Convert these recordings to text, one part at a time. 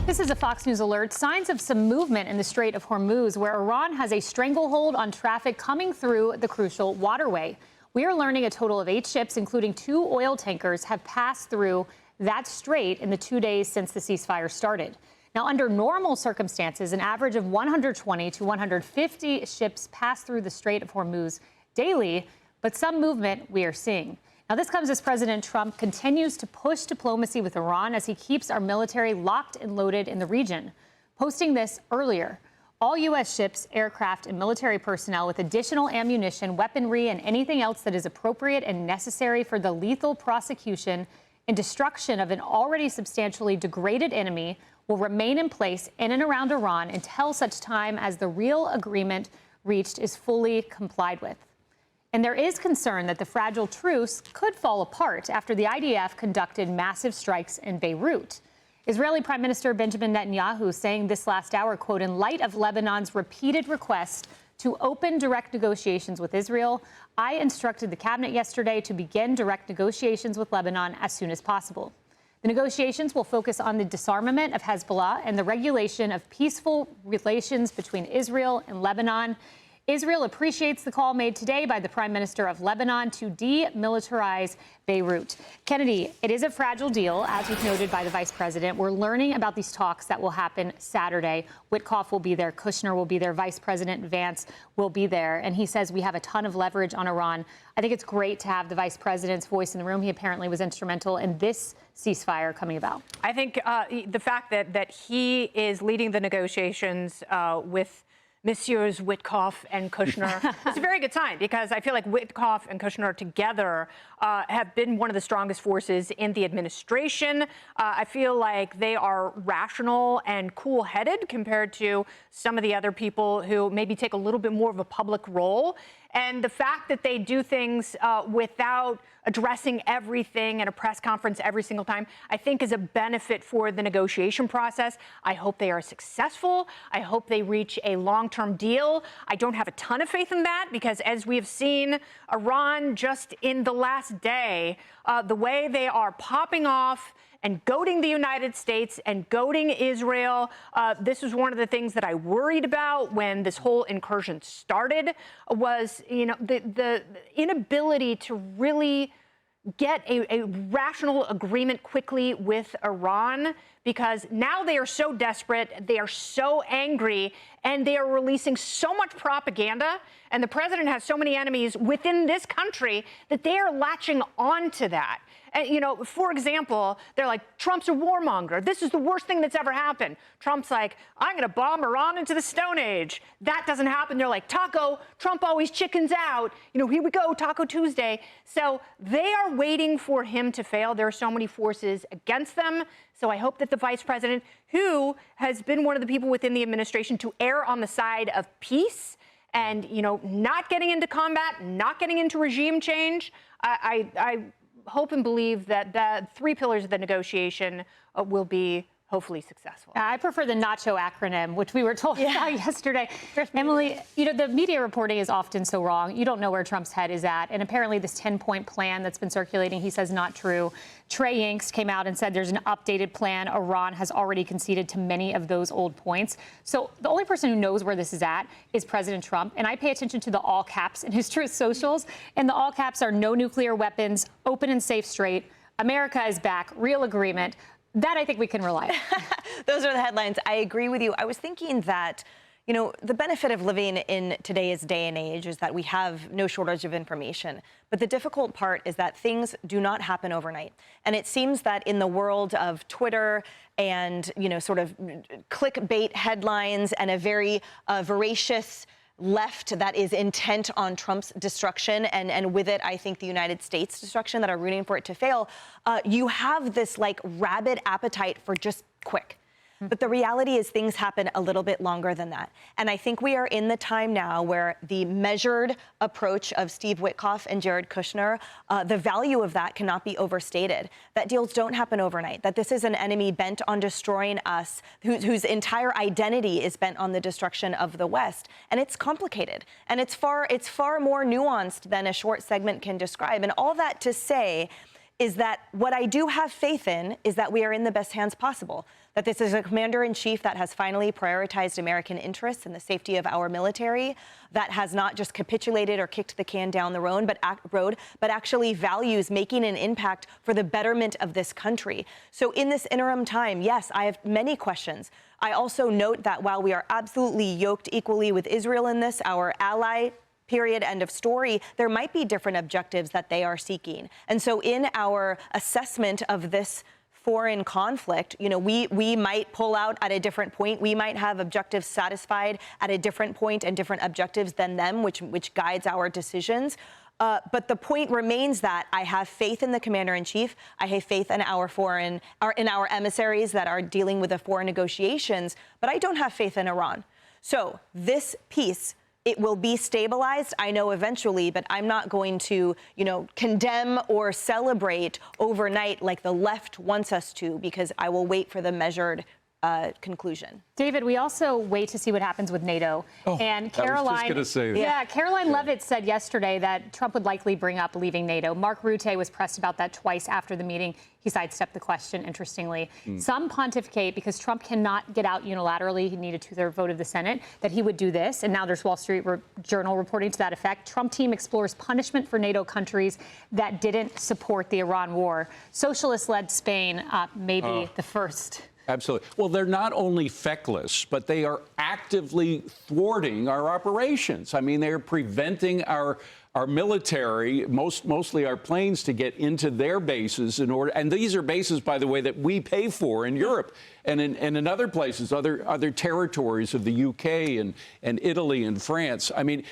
This is a Fox News alert. Signs of some movement in the Strait of Hormuz, where Iran has a stranglehold on traffic coming through the crucial waterway. We are learning a total of 8 ships, including 2 oil tankers, have passed through that strait in the 2 days since the ceasefire started. Now, under normal circumstances, an average of 120 to 150 ships pass through the Strait of Hormuz daily, but some movement we are seeing. Now, this comes as President Trump continues to push diplomacy with Iran as he keeps our military locked and loaded in the region. Posting this earlier, all U.S. ships, aircraft, and military personnel with additional ammunition, weaponry, and anything else that is appropriate and necessary for the lethal prosecution and destruction of an already substantially degraded enemy will remain in place in and around Iran until such time as the real agreement reached is fully complied with. And there is concern that the fragile truce could fall apart after the IDF conducted massive strikes in Beirut. Israeli Prime Minister Benjamin Netanyahu saying this last hour, quote, in light of Lebanon's repeated request to open direct negotiations with Israel, I instructed the cabinet yesterday to begin direct negotiations with Lebanon as soon as possible. The negotiations will focus on the disarmament of Hezbollah and the regulation of peaceful relations between Israel and Lebanon. Israel appreciates the call made today by the Prime Minister of Lebanon to demilitarize Beirut. Kennedy, it is a fragile deal, as was noted by the Vice President. We're learning about these talks that will happen Saturday. Witkoff will be there. Kushner will be there. Vice President Vance will be there. And he says we have a ton of leverage on Iran. I think it's great to have the Vice President's voice in the room. He apparently was instrumental in this ceasefire coming about. I think the fact that he is leading the negotiations with Messieurs Witkoff and Kushner. It's a very good sign because I feel like Witkoff and Kushner together have been one of the strongest forces in the administration. I feel like they are rational and cool-headed compared to some of the other people who maybe take a little bit more of a public role. And the fact that they do things without addressing everything at a press conference every single time, I think is a benefit for the negotiation process. I hope they are successful. I hope they reach a long-term deal. I don't have a ton of faith in that because, as we have seen, Iran just in the last day, the way they are popping off and goading the United States and goading Israel. This was one of the things that I worried about when this whole incursion started was, the inability to really get a rational agreement quickly with Iran, because now they are so desperate, they are so angry, and they are releasing so much propaganda, and the president has so many enemies within this country that they are latching on to that. And, for example, they're like, Trump's a warmonger. This is the worst thing that's ever happened. Trump's like, I'm going to bomb Iran into the Stone Age. That doesn't happen. They're like, Taco, Trump always chickens out. Here we go, Taco Tuesday. So they are waiting for him to fail. There are so many forces against them. So I hope that the vice president, who has been one of the people within the administration to err on the side of peace and, not getting into combat, not getting into regime change, I hope and believe that the 3 pillars of the negotiation will be hopefully successful. I prefer the NATO acronym, which we were told about yesterday. Emily, the media reporting is often so wrong. You don't know where Trump's head is at. And apparently this 10-point plan that's been circulating, he says not true. Trey Yanks came out and said there's an updated plan. Iran has already conceded to many of those old points. So the only person who knows where this is at is President Trump. And I pay attention to the all caps in his Truth socials. And the all caps are no nuclear weapons, open and safe strait, America is back, real agreement. That I think we can rely on. Those are the headlines. I agree with you. I was thinking that, the benefit of living in today's day and age is that we have no shortage of information. But the difficult part is that things do not happen overnight. And it seems that in the world of Twitter and, sort of clickbait headlines and a very voracious left that is intent on Trump's destruction, and with it, I think the United States destruction, that are rooting for it to fail, you have this rabid appetite for just quick. But the reality is things happen a little bit longer than that. And I think we are in the time now where the measured approach of Steve Witkoff and Jared Kushner, the value of that cannot be overstated. That deals don't happen overnight, that this is an enemy bent on destroying us, whose entire identity is bent on the destruction of the West. And it's complicated. And it's far more nuanced than a short segment can describe. And all that to say, is that what I do have faith in is that we are in the best hands possible, that this is a commander-in-chief that has finally prioritized American interests and the safety of our military, that has not just capitulated or kicked the can down the road, but actually values making an impact for the betterment of this country. So in this interim time, yes, I have many questions. I also note that while we are absolutely yoked equally with Israel in this, our ally, period, end of story, there might be different objectives that they are seeking. And so in our assessment of this foreign conflict, you know, we might pull out at a different point. We might have objectives satisfied at a different point and different objectives than them, which guides our decisions. But the point remains that I have faith in the commander-in-chief. I have faith in our emissaries that are dealing with the foreign negotiations, but I don't have faith in Iran. So this peace, it will be stabilized, I know, eventually, but I'm not going to, you know, condemn or celebrate overnight like the left wants us to, because I will wait for the measured conclusion. David, we also wait to see what happens with NATO. And Caroline, I was just going to say that. Yeah, Caroline Leavitt said yesterday that Trump would likely bring up leaving NATO. Mark Rutte was pressed about that twice after the meeting. He sidestepped the question, interestingly. Some pontificate, because Trump cannot get out unilaterally, he needed a two-thirds vote of the Senate, that he would do this. And now there's Wall Street Journal reporting to that effect. Trump team explores punishment for NATO countries that didn't support the Iran war. Socialist-led Spain may be the first. Absolutely. Well, they're not only feckless, but they are actively thwarting our operations. I mean, they're preventing our military, mostly our planes, to get into their bases in order. And these are bases, by the way, that we pay for in Europe and in other places, other territories of the UK and Italy and France. I mean,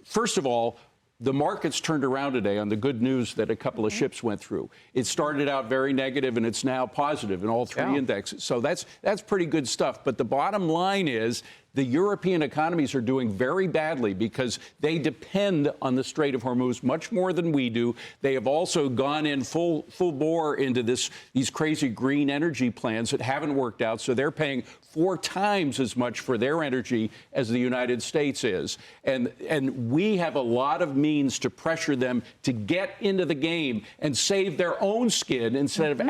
first of all, the market's turned around today on the good news that a couple of ships went through. It started out very negative, and it's now positive in all three indexes. So that's pretty good stuff. But the bottom line is the European economies are doing very badly because they depend on the Strait of Hormuz much more than we do. They have also gone in full bore into these crazy green energy plans that haven't worked out. So they're paying 4 times as much for their energy as the United States is. And we have a lot of means to pressure them to get into the game and save their own skin instead of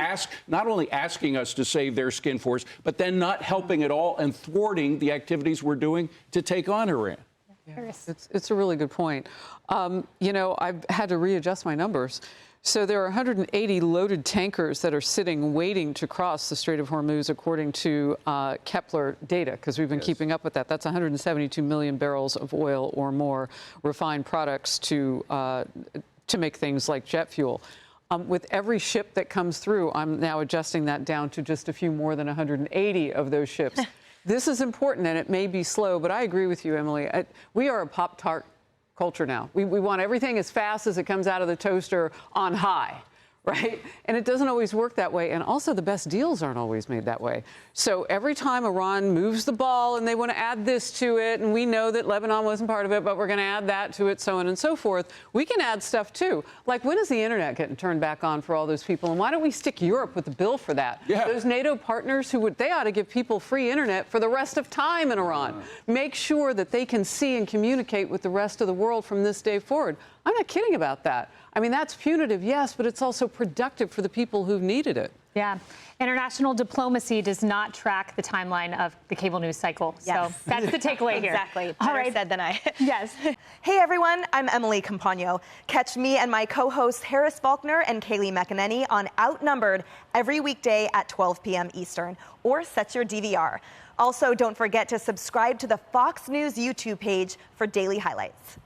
not only asking us to save their skin for us, but then not helping at all and thwarting the activities we're doing to take on Iran. Yeah, it's a really good point. You know, I've had to readjust my numbers. So there are 180 loaded tankers that are sitting waiting to cross the Strait of Hormuz, according to Kepler data, because we've been keeping up with that. That's 172 million barrels of oil or more, refined products to make things like jet fuel. With every ship that comes through, I'm now adjusting that down to just a few more than 180 of those ships. This is important, and it may be slow, but I agree with you, Emily. We are a Pop-Tart culture now. We want everything as fast as it comes out of the toaster on high, right? And it doesn't always work that way. And also the best deals aren't always made that way. So every time Iran moves the ball and they want to add this to it, and we know that Lebanon wasn't part of it, but we're going to add that to it, so on and so forth, we can add stuff too. Like, when is the internet getting turned back on for all those people? And why don't we stick Europe with the bill for that? Yeah. Those NATO partners they ought to give people free internet for the rest of time in Iran. Make sure that they can see and communicate with the rest of the world from this day forward. I'm not kidding about that. I mean, that's punitive, yes, but it's also productive for the people who've needed it. Yeah. International diplomacy does not track the timeline of the cable news cycle. Yes. So that's the takeaway here. Exactly. All Better right. said than I. Yes. Hey, everyone. I'm Emily Campagno. Catch me and my co-hosts Harris Faulkner and Kaylee McEnany on Outnumbered every weekday at 12 p.m. Eastern, or set your DVR. Also, don't forget to subscribe to the Fox News YouTube page for daily highlights.